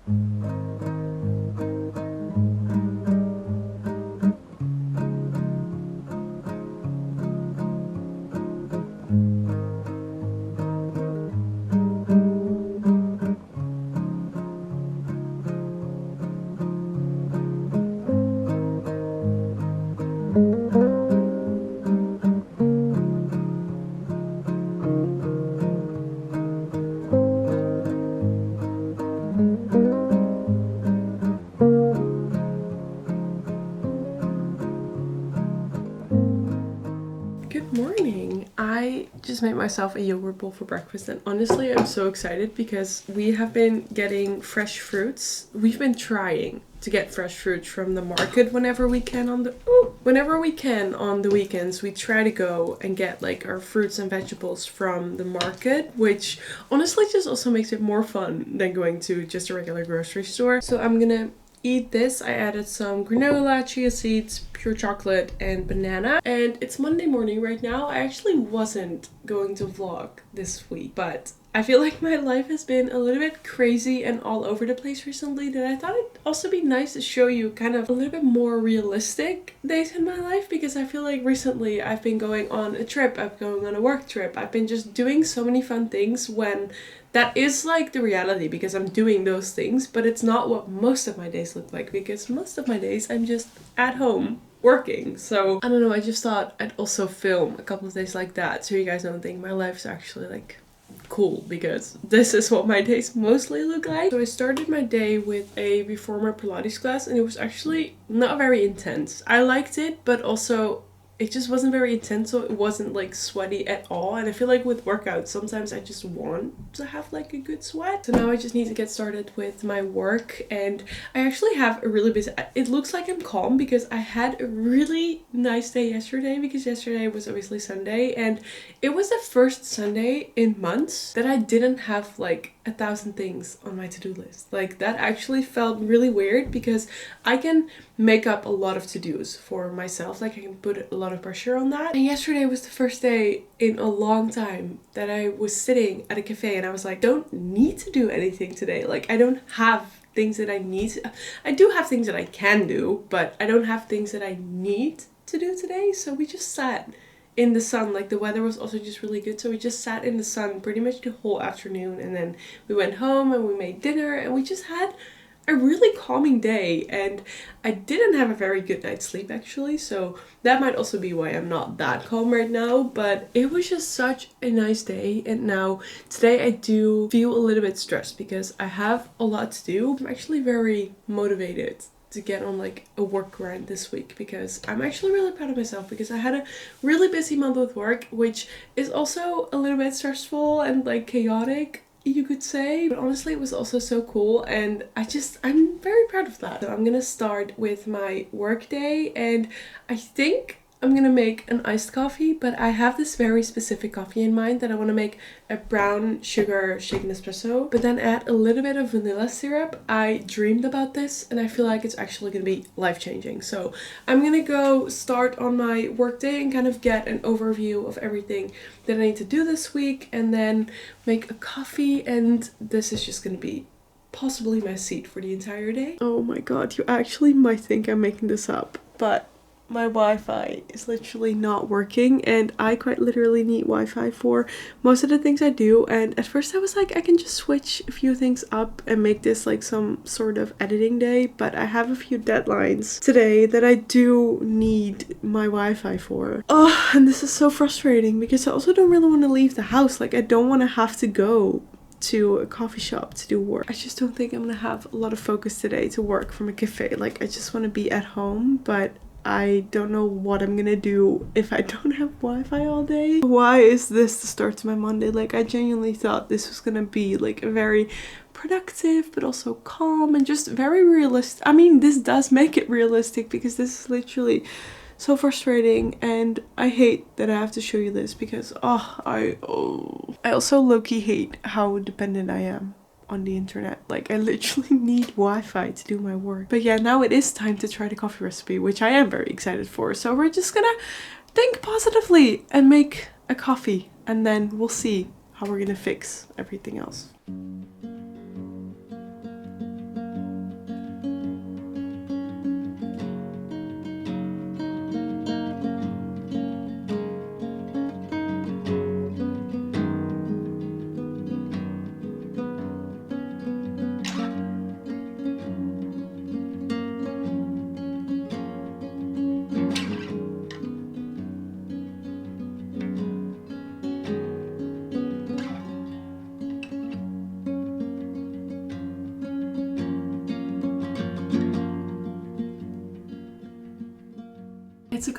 Good morning. I just made myself a yogurt bowl for breakfast, and honestly I'm so excited because we have been getting fresh fruits. We've been trying to get fresh fruits from the market whenever we can on the weekends. We try to go and get like our fruits and vegetables from the market, which honestly just also makes it more fun than going to just a regular grocery store. So I'm gonna eat this. I added some granola, chia seeds, pure chocolate, and banana. And it's Monday morning right now. I actually wasn't going to vlog this week, but I feel like my life has been a little bit crazy and all over the place recently, that I thought it'd also be nice to show you kind of a little bit more realistic days in my life, because I feel like recently I've been going on a trip, I've been going on a work trip, I've been just doing so many fun things when that is like the reality, because I'm doing those things, but it's not what most of my days look like, because most of my days I'm just at home working. So I don't know, I just thought I'd also film a couple of days like that, so you guys don't think my life's actually like cool, because this is what my days mostly look like. So I started my day with a reformer Pilates class, and it was actually not very intense. I liked it, but also it just wasn't very intense, so it wasn't like sweaty at all. And I feel like with workouts sometimes I just want to have like a good sweat. So now I just need to get started with my work, and I actually have a really busy, it looks like I'm calm because I had a really nice day yesterday, because yesterday was obviously Sunday, and it was the first Sunday in months that I didn't have like 1,000 things on my to-do list. Like that actually felt really weird, because I can make up a lot of to-dos for myself, like I can put a lot of pressure on that. And yesterday was the first day in a long time that I was sitting at a cafe, and I was like, don't need to do anything today. Like I don't have things that I need to, I do have things that I can do, but I don't have things that I need to do today. So we just sat in the sun. Like the weather was also just really good, so we just sat in the sun pretty much the whole afternoon, and then we went home and we made dinner, and we just had a really calming day. And I didn't have a very good night's sleep actually, so that might also be why I'm not that calm right now, but it was just such a nice day. And now today I do feel a little bit stressed because I have a lot to do. I'm actually very motivated to get on like a work grind this week, because I'm actually really proud of myself, because I had a really busy month with work, which is also a little bit stressful and like chaotic, you could say, but honestly it was also so cool, and I'm very proud of that. So I'm gonna start with my work day, and I think I'm gonna make an iced coffee, but I have this very specific coffee in mind that I want to make a brown sugar shaken espresso, but then add a little bit of vanilla syrup. I dreamed about this and I feel like it's actually gonna be life-changing. So I'm gonna go start on my work day and kind of get an overview of everything that I need to do this week, and then make a coffee, and this is just gonna be possibly my seat for the entire day. Oh my god, you actually might think I'm making this up, but my Wi-Fi is literally not working, and I quite literally need Wi-Fi for most of the things I do. And at first I was like, I can just switch a few things up and make this like some sort of editing day, but I have a few deadlines today that I do need my Wi-Fi for. Oh, and this is so frustrating because I also don't really want to leave the house. Like I don't want to have to go to a coffee shop to do work. I just don't think I'm gonna have a lot of focus today to work from a cafe. Like I just want to be at home, but I don't know what I'm gonna do if I don't have Wi-Fi all day. Why is this the start to my Monday? Like I genuinely thought this was gonna be like a very productive but also calm and just very realistic. I mean, this does make it realistic because this is literally so frustrating, and I hate that I have to show you this because I also low-key hate how dependent I am on the internet. Like I literally need Wi-Fi to do my work. But yeah, now it is time to try the coffee recipe, which I am very excited for. So we're just gonna think positively and make a coffee, and then we'll see how we're gonna fix everything else.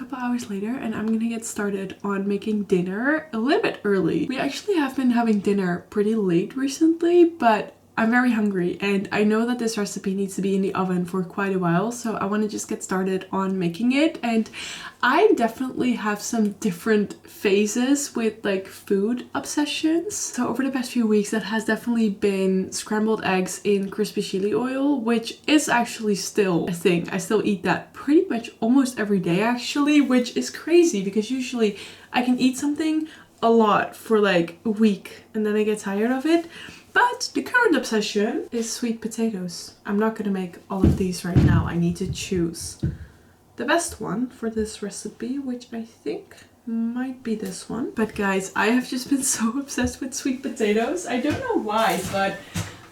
couple hours later and I'm gonna get started on making dinner a little bit early. We actually have been having dinner pretty late recently, but I'm very hungry and I know that this recipe needs to be in the oven for quite a while, so I want to just get started on making it. And I definitely have some different phases with like food obsessions. So over the past few weeks that has definitely been scrambled eggs in crispy chili oil, which is actually still a thing. I still eat that pretty much almost every day actually, which is crazy because usually I can eat something a lot for like a week and then I get tired of it. But the current obsession is sweet potatoes. I'm not gonna make all of these right now. I need to choose the best one for this recipe, which I think might be this one. But guys, I have just been so obsessed with sweet potatoes. I don't know why, but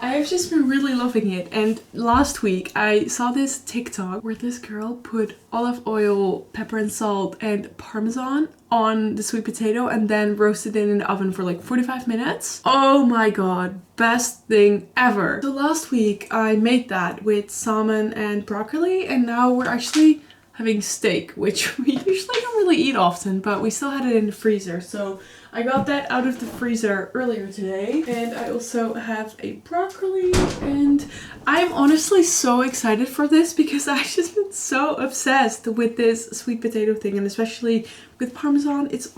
I have just been really loving it. And last week I saw this TikTok where this girl put olive oil, pepper and salt and parmesan on the sweet potato and then roasted it in the oven for like 45 minutes. Oh my god, best thing ever. So last week I made that with salmon and broccoli, and now we're actually having steak, which we usually don't really eat often, but we still had it in the freezer. So I got that out of the freezer earlier today. And I also have a broccoli, and I'm honestly so excited for this because I've just been so obsessed with this sweet potato thing, and especially with parmesan. It's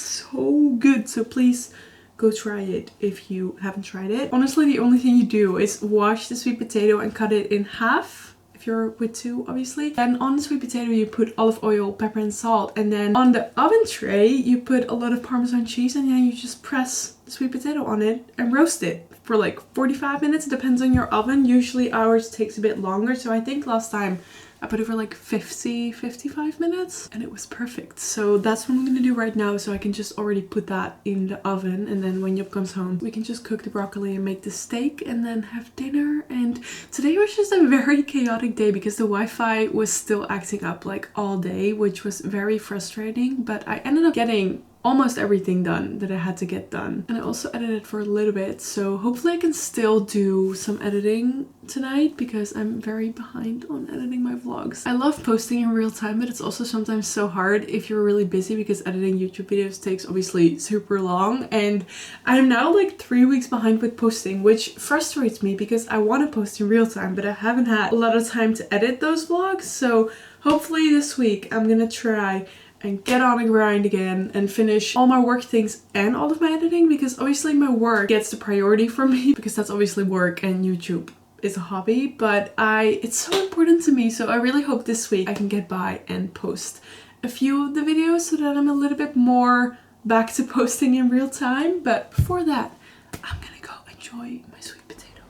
so good. So please go try it if you haven't tried it. Honestly, the only thing you do is wash the sweet potato and cut it in half. If you're with two, obviously. Then on the sweet potato you put olive oil, pepper and salt, and then on the oven tray you put a lot of Parmesan cheese, and then you just press the sweet potato on it and roast it for like 45 minutes. It depends on your oven. Usually ours takes a bit longer, so I think last time I put it for like 55 minutes and it was perfect. So that's what I'm gonna do right now, so I can just already put that in the oven, and then when Yup comes home we can just cook the broccoli and make the steak and then have dinner. And today was just a very chaotic day because the Wi-Fi was still acting up like all day, which was very frustrating, but I ended up getting almost everything done that I had to get done. And I also edited for a little bit, so hopefully I can still do some editing tonight because I'm very behind on editing my vlogs. I love posting in real time, but it's also sometimes so hard if you're really busy because editing YouTube videos takes obviously super long, and I'm now like 3 weeks behind with posting, which frustrates me because I want to post in real time, but I haven't had a lot of time to edit those vlogs. So hopefully this week I'm gonna try and get on a grind again and finish all my work things and all of my editing, because obviously my work gets the priority for me because that's obviously work and YouTube is a hobby, but it's so important to me. So I really hope this week I can get by and post a few of the videos so that I'm a little bit more back to posting in real time. But before that, I'm gonna go enjoy my sweet potato.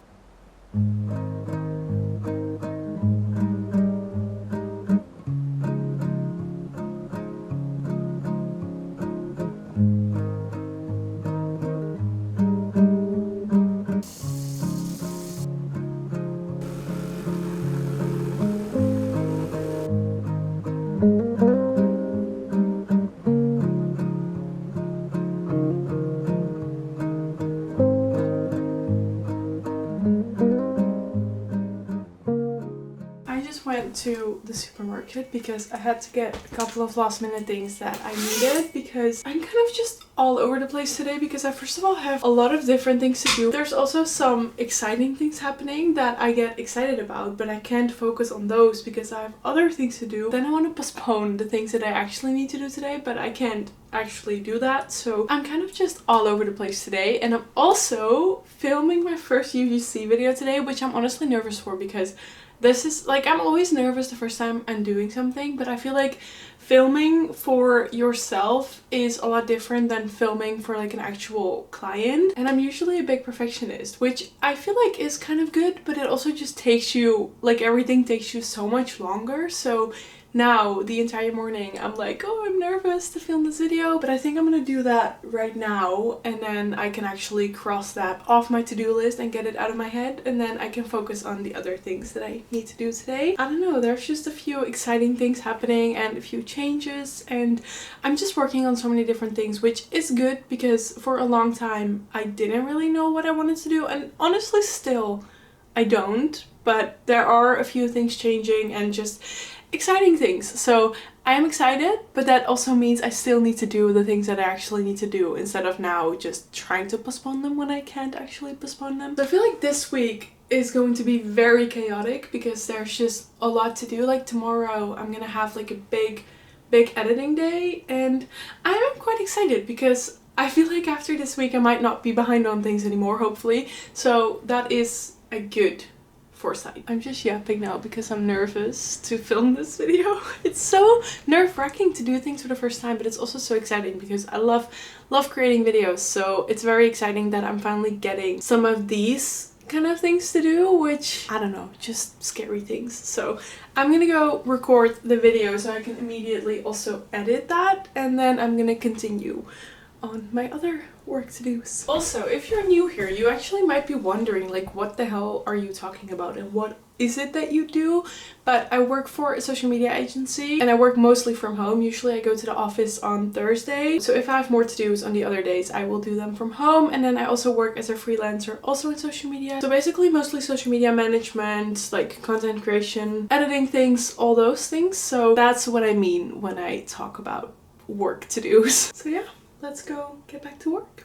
To the supermarket because I had to get a couple of last minute things that I needed, because I'm kind of just all over the place today because I first of all have a lot of different things to do. There's also some exciting things happening that I get excited about, but I can't focus on those because I have other things to do. Then I want to postpone the things that I actually need to do today, but I can't actually do that. So I'm kind of just all over the place today, and I'm also filming my first UGC video today, which I'm honestly nervous for because this is like, I'm always nervous the first time I'm doing something, but I feel like filming for yourself is a lot different than filming for like an actual client. And I'm usually a big perfectionist, which I feel like is kind of good, but it also just takes you, like everything takes you so much longer. So now the entire morning I'm like, oh, I'm nervous to film this video, but I think I'm gonna do that right now, and then I can actually cross that off my to-do list and get it out of my head, and then I can focus on the other things that I need to do today. I don't know, there's just a few exciting things happening and a few changes, and I'm just working on so many different things, which is good because for a long time I didn't really know what I wanted to do, and honestly still I don't, but there are a few things changing, and just exciting things. So I am excited, but that also means I still need to do the things that I actually need to do instead of now just trying to postpone them when I can't actually postpone them. So I feel like this week is going to be very chaotic because there's just a lot to do. Like tomorrow I'm gonna have like a big editing day, and I am quite excited because I feel like after this week I might not be behind on things anymore, hopefully. So that is a good foresight. I'm just yapping now because I'm nervous to film this video. It's so nerve-wracking to do things for the first time, but it's also so exciting because I love creating videos. So it's very exciting that I'm finally getting some of these kind of things to do, which I don't know, just scary things. So I'm gonna go record the video so I can immediately also edit that, and then I'm gonna continue on my other work to do's. Also, if you're new here, you actually might be wondering like, what the hell are you talking about and what is it that you do? But I work for a social media agency and I work mostly from home. Usually I go to the office on Thursday. So if I have more to do's on the other days, I will do them from home. And then I also work as a freelancer also in social media. So basically mostly social media management, like content creation, editing things, all those things. So that's what I mean when I talk about work to do's. So yeah, let's go get back to work.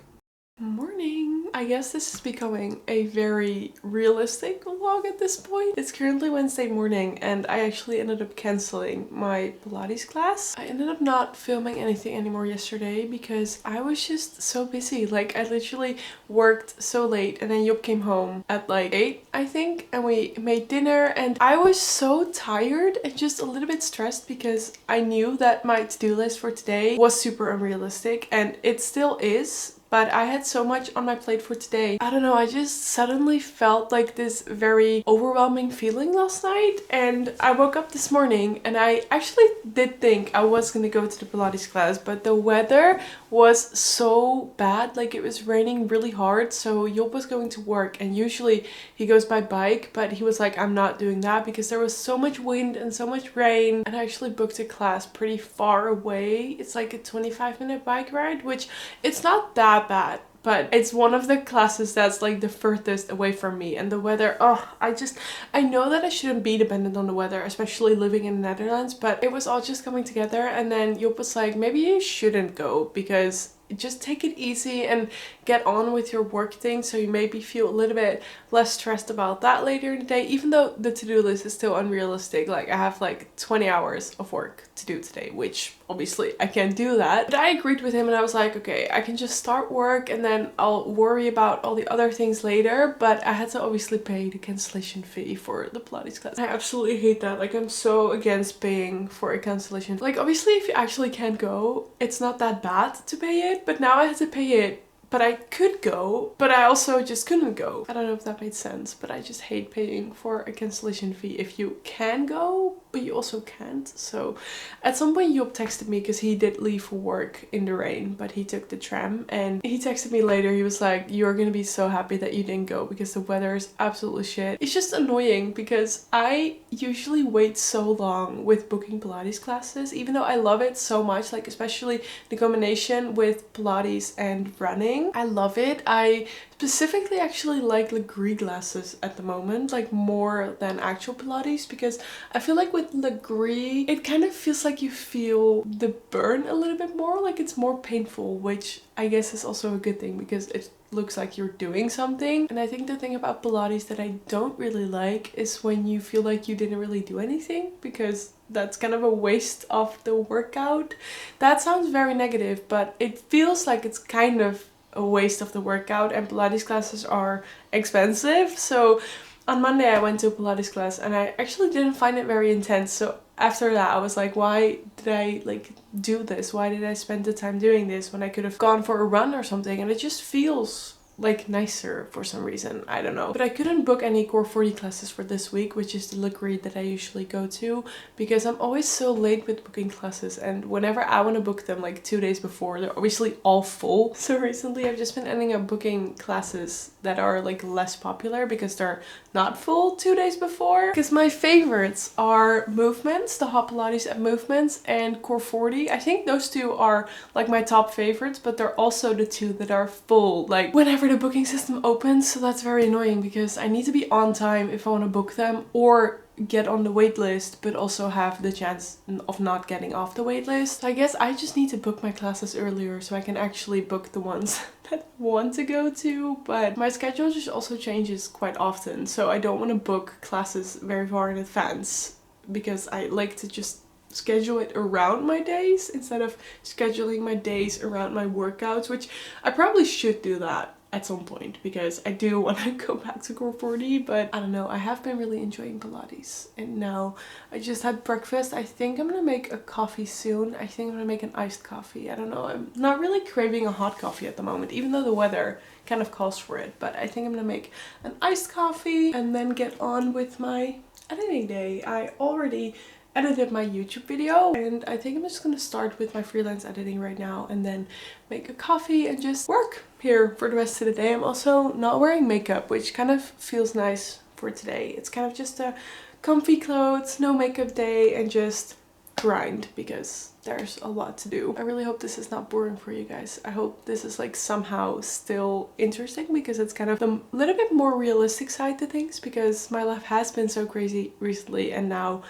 Morning. I guess this is becoming a very realistic vlog at this point. It's currently Wednesday morning and I actually ended up cancelling my Pilates class. I ended up not filming anything anymore yesterday because I was just so busy. Like I literally worked so late and then Job came home at like 8 I think, and we made dinner and I was so tired and just a little bit stressed because I knew that my to-do list for today was super unrealistic, and it still is. But I had so much on my plate for today. I don't know, I just suddenly felt like this very overwhelming feeling last night. And I woke up this morning and I actually did think I was gonna go to the Pilates class, but the weather was so bad. Like it was raining really hard. So Job was going to work and usually he goes by bike, but he was like, I'm not doing that because there was so much wind and so much rain. And I actually booked a class pretty far away. It's like a 25-minute bike ride, which it's not that bad, but it's one of the classes that's like the furthest away from me. And the weather, I know that I shouldn't be dependent on the weather, especially living in the Netherlands, but it was all just coming together. And then Job was like, maybe you shouldn't go because just take it easy and get on with your work thing, so you maybe feel a little bit less stressed about that later in the day, even though the to-do list is still unrealistic. Like I have like 20 hours of work to do today, which obviously I can't do that. But I agreed with him and I was like, okay, I can just start work and then I'll worry about all the other things later. But I had to obviously pay the cancellation fee for the Pilates class. I absolutely hate that. Like I'm so against paying for a cancellation. Like obviously if you actually can't go, it's not that bad to pay it, but now I had to pay it. But I could go, but I also just couldn't go. I don't know if that made sense, but I just hate paying for a cancellation fee if you can go, but you also can't. So at some point Job texted me because he did leave for work in the rain, but he took the tram, and he texted me later. He was like, you're gonna be so happy that you didn't go because the weather is absolutely shit. It's just annoying because I usually wait so long with booking Pilates classes, even though I love it so much, like especially the combination with Pilates and running. I love it. I specifically actually like Legree classes at the moment, like more than actual Pilates, because I feel like with Legree it kind of feels like you feel the burn a little bit more, like it's more painful, which I guess is also a good thing because it looks like you're doing something. And I think the thing about Pilates that I don't really like is when you feel like you didn't really do anything, because that's kind of a waste of the workout. That sounds very negative, but it feels like it's kind of a waste of the workout, and Pilates classes are expensive. So on Monday I went to a Pilates class and I actually didn't find it very intense. So after that I was like, why did I like do this? Why did I spend the time doing this when I could have gone for a run or something? And it just feels like nicer for some reason. I don't know. But I couldn't book any Core 40 classes for this week, which is the Legree that I usually go to, because I'm always so late with booking classes, and whenever I want to book them like 2 days before, they're obviously all full. So recently I've just been ending up booking classes that are like less popular because they're not full 2 days before. Because my favorites are Movements, the Hot Pilates at Movements, and Core 40. I think those two are like my top favorites, but they're also the two that are full like whenever the booking system opens. So that's very annoying because I need to be on time if I want to book them, or get on the wait list but also have the chance of not getting off the wait list. So I guess I just need to book my classes earlier so I can actually book the ones that I want to go to. But my schedule just also changes quite often, so I don't want to book classes very far in advance because I like to just schedule it around my days instead of scheduling my days around my workouts, which I probably should do that at some point because I do want to go back to core 40, but I don't know, I have been really enjoying Pilates. And now I just had breakfast. I think I'm gonna make a coffee soon. I think I'm gonna make an iced coffee. I don't know, I'm not really craving a hot coffee at the moment, even though the weather kind of calls for it. But I think I'm gonna make an iced coffee and then get on with my editing day. I already edited my YouTube video and I think I'm just gonna start with my freelance editing right now and then make a coffee and just work here for the rest of the day. I'm also not wearing makeup, which kind of feels nice for today. It's kind of just a comfy clothes, no makeup day, and just grind because there's a lot to do. I really hope this is not boring for you guys. I hope this is like somehow still interesting because it's kind of the little bit more realistic side to things, because my life has been so crazy recently and now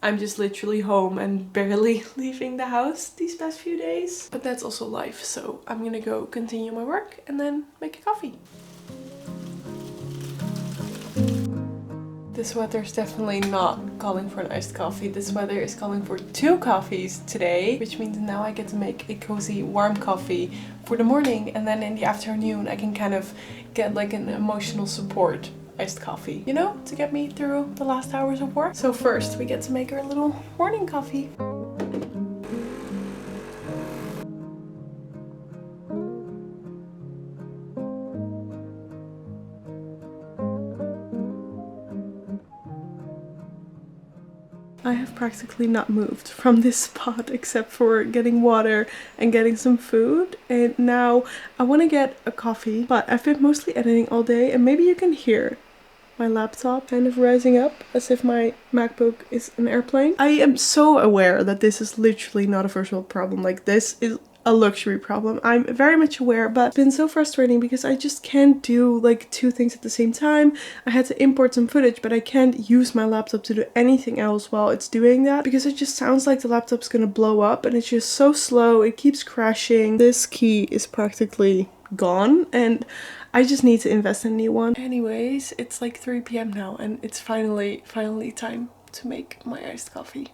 I'm just literally home and barely leaving the house these past few days. But that's also life, so I'm gonna go continue my work and then make a coffee. This weather is definitely not calling for an iced coffee. This weather is calling for 2 coffees today, which means now I get to make a cozy warm coffee for the morning, and then in the afternoon I can kind of get like an emotional support iced coffee, you know, to get me through the last hours of work. So first we get to make our little morning coffee. I have practically not moved from this spot except for getting water and getting some food, and now I want to get a coffee, but I've been mostly editing all day and maybe you can hear my laptop kind of rising up as if my MacBook is an airplane. I am so aware that this is literally not a first world problem. Like, this is a luxury problem. I'm very much aware, but it's been so frustrating because I just can't do like 2 things at the same time. I had to import some footage, but I can't use my laptop to do anything else while it's doing that because it just sounds like the laptop's gonna blow up and it's just so slow. It keeps crashing. This key is practically gone and I just need to invest in a new one. Anyways, it's like 3 p.m. now and it's finally time to make my iced coffee.